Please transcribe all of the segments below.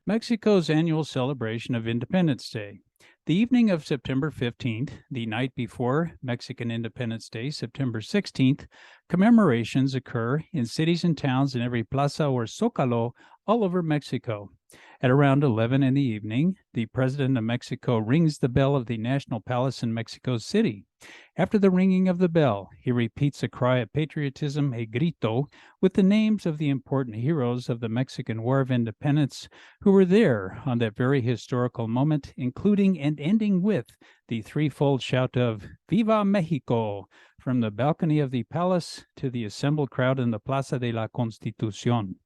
Mexico's annual celebration of Independence Day. The evening of September 15th, the night before Mexican Independence Day, September 16th, commemorations occur in cities and towns in every plaza or zócalo all over Mexico. At around 11 in the evening, the President of Mexico rings the bell of the National Palace in Mexico City. After the ringing of the bell, he repeats a cry of patriotism, a grito, with the names of the important heroes of the Mexican War of Independence who were there on that very historical moment, including and ending with the threefold shout of Viva Mexico from the balcony of the palace to the assembled crowd in the Plaza de la Constitucion.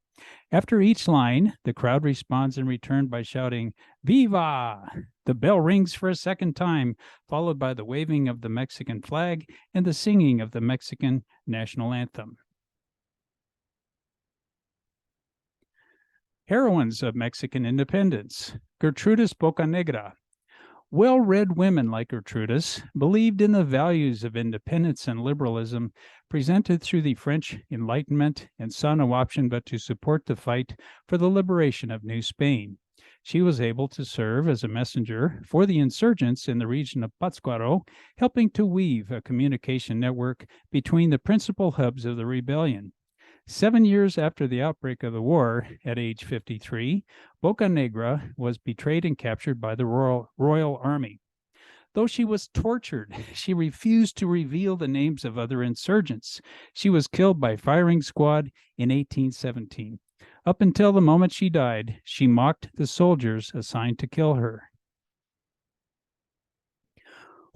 After each line, the crowd responds in return by shouting, Viva! The bell rings for a second time, followed by the waving of the Mexican flag and the singing of the Mexican national anthem. Heroines of Mexican independence. Gertrudis Bocanegra. Well-read women like Gertrudis believed in the values of independence and liberalism presented through the French Enlightenment and saw no option but to support the fight for the liberation of New Spain. She was able to serve as a messenger for the insurgents in the region of Pátzcuaro, helping to weave a communication network between the principal hubs of the rebellion. 7 years after the outbreak of the war, at age 53, Bocanegra was betrayed and captured by the Royal Army. Though she was tortured, she refused to reveal the names of other insurgents. She was killed by firing squad in 1817. Up until the moment she died, she mocked the soldiers assigned to kill her.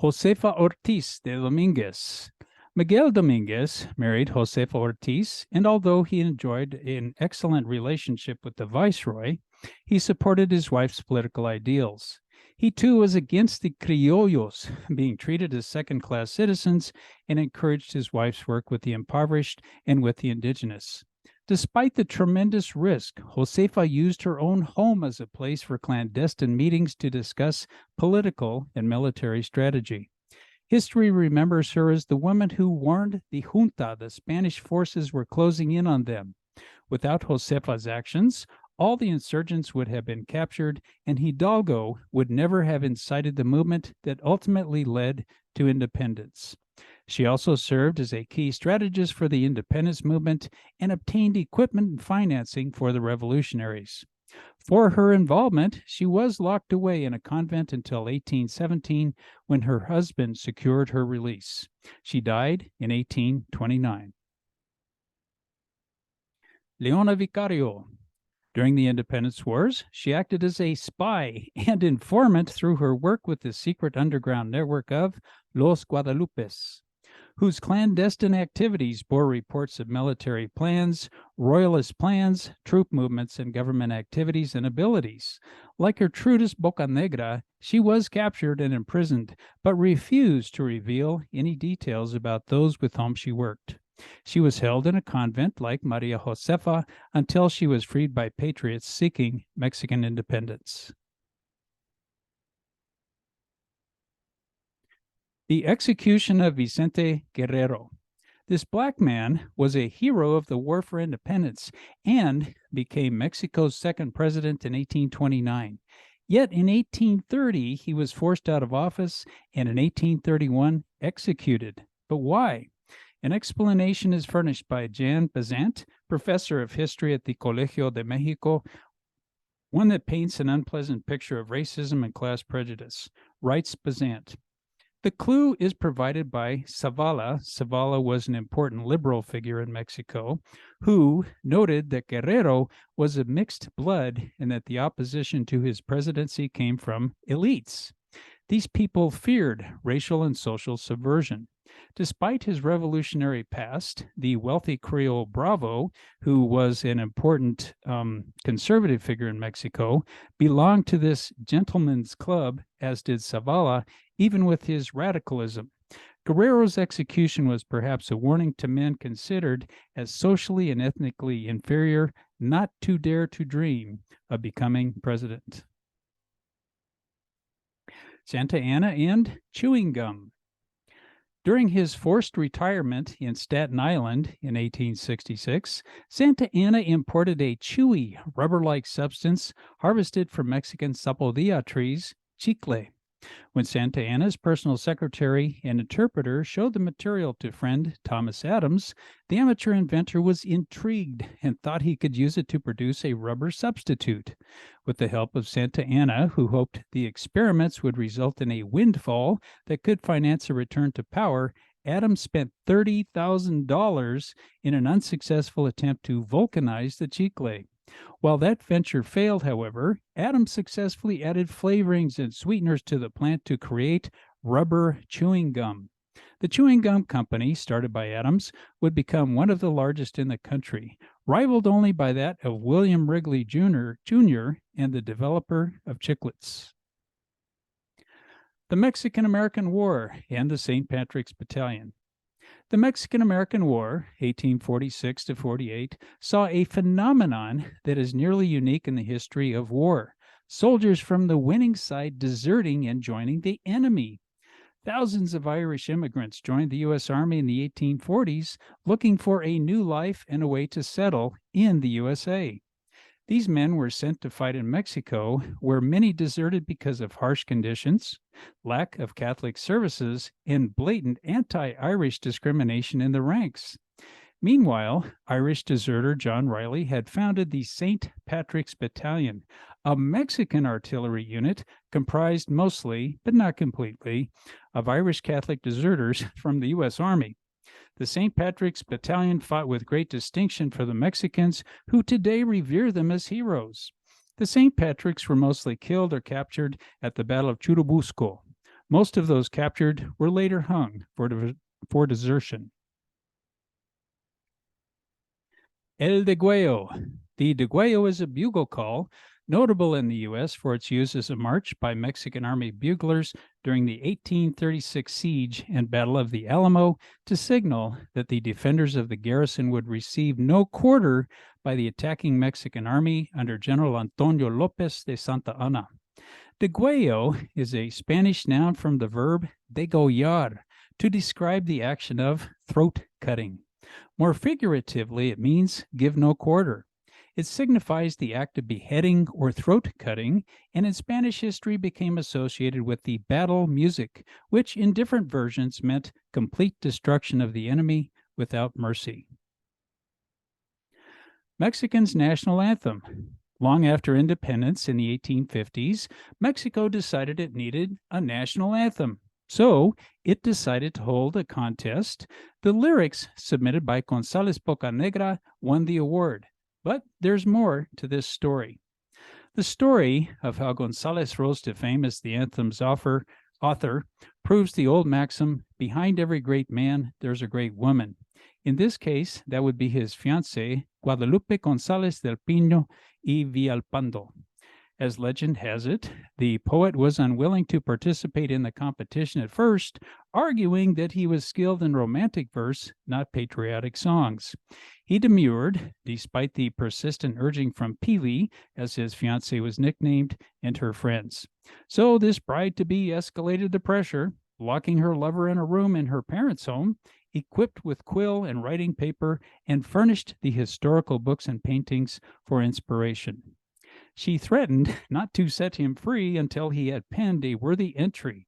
Josefa Ortiz de Dominguez. Miguel Dominguez married Josefa Ortiz, and although he enjoyed an excellent relationship with the viceroy, he supported his wife's political ideals. He too was against the criollos being treated as second-class citizens and encouraged his wife's work with the impoverished and with the indigenous. Despite the tremendous risk, Josefa used her own home as a place for clandestine meetings to discuss political and military strategy. History remembers her as the woman who warned the junta the Spanish forces were closing in on them. Without Josefa's actions, all the insurgents would have been captured, and Hidalgo would never have incited the movement that ultimately led to independence. She also served as a key strategist for the independence movement and obtained equipment and financing for the revolutionaries. For her involvement, she was locked away in a convent until 1817, when her husband secured her release. She died in 1829. Leona Vicario. During the independence wars, she acted as a spy and informant through her work with the secret underground network of Los Guadalupes, whose clandestine activities bore reports of military plans, royalist plans, troop movements, and government activities and abilities. Like Gertrudis Bocanegra, she was captured and imprisoned, but refused to reveal any details about those with whom she worked. She was held in a convent like Maria Josefa until she was freed by patriots seeking Mexican independence. The execution of Vicente Guerrero. This black man was a hero of the War for Independence and became Mexico's second president in 1829. Yet in 1830, he was forced out of office and in 1831 executed. But why? An explanation is furnished by Jan Bezant, professor of history at the Colegio de Mexico, one that paints an unpleasant picture of racism and class prejudice. Writes Bezant, the clue is provided by Zavala. Zavala was an important liberal figure in Mexico who noted that Guerrero was of mixed blood and that the opposition to his presidency came from elites. These people feared racial and social subversion. Despite his revolutionary past, the wealthy Creole Bravo, who was an important conservative figure in Mexico, belonged to this gentleman's club, as did Zavala, even with his radicalism. Guerrero's execution was perhaps a warning to men considered as socially and ethnically inferior not to dare to dream of becoming president. Santa Anna and chewing gum. During his forced retirement in Staten Island in 1866, Santa Anna imported a chewy, rubber-like substance harvested from Mexican sapodilla trees, chicle. When Santa Anna's personal secretary and interpreter showed the material to friend Thomas Adams, the amateur inventor was intrigued and thought he could use it to produce a rubber substitute. With the help of Santa Anna, who hoped the experiments would result in a windfall that could finance a return to power, Adams spent $30,000 in an unsuccessful attempt to vulcanize the chicle. While that venture failed, however, Adams successfully added flavorings and sweeteners to the plant to create rubber chewing gum. The chewing gum company, started by Adams, would become one of the largest in the country, rivaled only by that of William Wrigley Jr. and the developer of Chiclets. The Mexican-American War and the St. Patrick's Battalion. The Mexican-American War, 1846 to 48, saw a phenomenon that is nearly unique in the history of war: soldiers from the winning side deserting and joining the enemy. Thousands of Irish immigrants joined the U.S. Army in the 1840s, looking for a new life and a way to settle in the USA. These men were sent to fight in Mexico, where many deserted because of harsh conditions, lack of Catholic services, and blatant anti-Irish discrimination in the ranks. Meanwhile, Irish deserter John Riley had founded the St. Patrick's Battalion, a Mexican artillery unit comprised mostly, but not completely, of Irish Catholic deserters from the U.S. Army. The St. Patrick's Battalion fought with great distinction for the Mexicans, who today revere them as heroes. The St. Patricks were mostly killed or captured at the Battle of Churubusco. Most of those captured were later hung for desertion. El Degüello. The Degüello is a bugle call, notable in the U.S. for its use as a march by Mexican Army buglers during the 1836 siege and Battle of the Alamo to signal that the defenders of the garrison would receive no quarter by the attacking Mexican Army under General Antonio López de Santa Anna. Degüello is a Spanish noun from the verb degollar, to describe the action of throat cutting. More figuratively, it means give no quarter. It signifies the act of beheading or throat cutting, and in Spanish history became associated with the battle music, which in different versions meant complete destruction of the enemy without mercy. Mexican's national anthem. Long after independence in the 1850s, Mexico decided it needed a national anthem. So it decided to hold a contest. The lyrics submitted by González Bocanegra won the award. But there's more to this story. The story of how González rose to fame as the anthem's author proves the old maxim, behind every great man, there's a great woman. In this case, that would be his fiancée, Guadalupe González del Pino y Villalpando. As legend has it, the poet was unwilling to participate in the competition at first, arguing that he was skilled in romantic verse, not patriotic songs. He demurred, despite the persistent urging from Pili, as his fiancée was nicknamed, and her friends. So this bride-to-be escalated the pressure, locking her lover in a room in her parents' home, equipped with quill and writing paper, and furnished the historical books and paintings for inspiration. She threatened not to set him free until he had penned a worthy entry.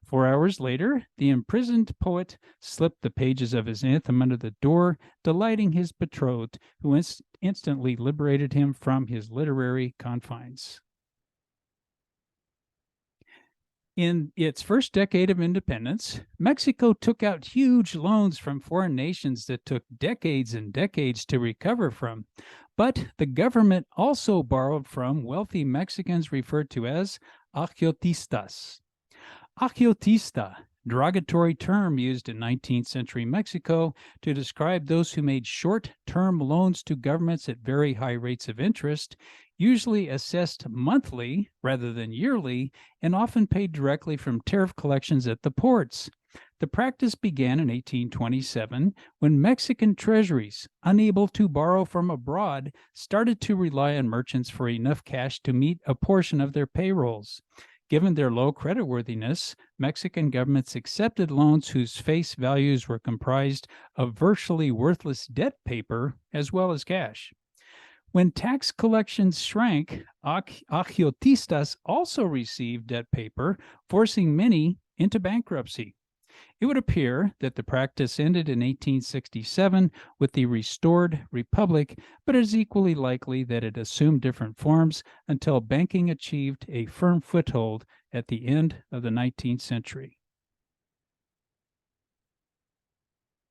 4 hours later, the imprisoned poet slipped the pages of his anthem under the door, delighting his betrothed, who instantly liberated him from his literary confines. In its first decade of independence, Mexico took out huge loans from foreign nations that took decades and decades to recover from. But the government also borrowed from wealthy Mexicans referred to as agiotistas. Agiotista, derogatory term used in 19th century Mexico to describe those who made short-term loans to governments at very high rates of interest, usually assessed monthly rather than yearly, and often paid directly from tariff collections at the ports. The practice began in 1827 when Mexican treasuries, unable to borrow from abroad, started to rely on merchants for enough cash to meet a portion of their payrolls. Given their low creditworthiness, Mexican governments accepted loans whose face values were comprised of virtually worthless debt paper as well as cash. When tax collections shrank, agiotistas also received debt paper, forcing many into bankruptcy. It would appear that the practice ended in 1867 with the restored republic, but it is equally likely that it assumed different forms until banking achieved a firm foothold at the end of the 19th century.